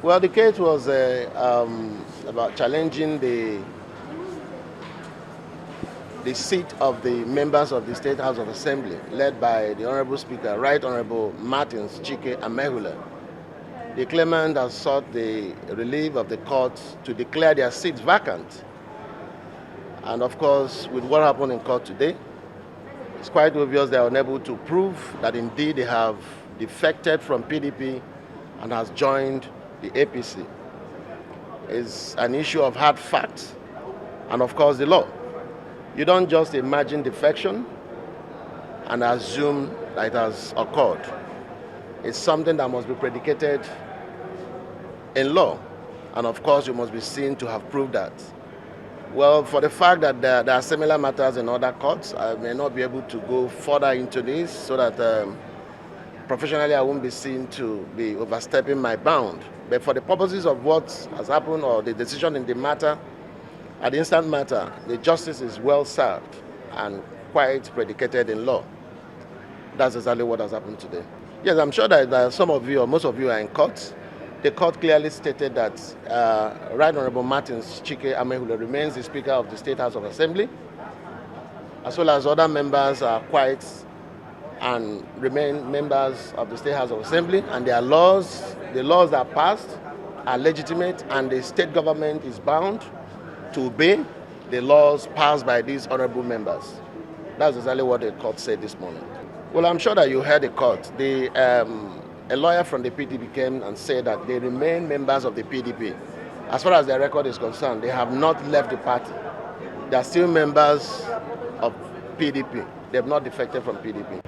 Well, the case was about challenging the seat of the members of the State House of Assembly, led by the Honorable Speaker, Right Honorable Martins Chike Amehule. The claimant has sought the relief of the court to declare their seats vacant. And of course, with what happened in court today, it's quite obvious they are unable to prove that indeed they have defected from PDP and has joined the APC. It's an issue of hard facts and of course the law. You don't just imagine defection and assume that it has occurred. It's something that must be predicated in law, and of course you must be seen to have proved that. Well, for the fact that there are similar matters in other courts, I may not be able to go further into this so that professionally I won't be seen to be overstepping my bound. But for the purposes of what has happened or the decision in the matter, at the instant matter, the justice is well served and quite predicated in law. That's exactly what has happened today. Yes, I'm sure that some of you or most of you are in court. The court clearly stated that Right Honorable Martins Chike Amehule remains the Speaker of the State House of Assembly, as well as other members are quiet and remain members of the State House of Assembly, and their laws, the laws that are passed are legitimate, and the state government is bound to obey the laws passed by these honorable members. That's exactly what the court said this morning. Well, I'm sure that you heard the court. A lawyer from the PDP came and said that they remain members of the PDP. As far as their record is concerned, they have not left the party. They are still members of PDP. They have not defected from PDP.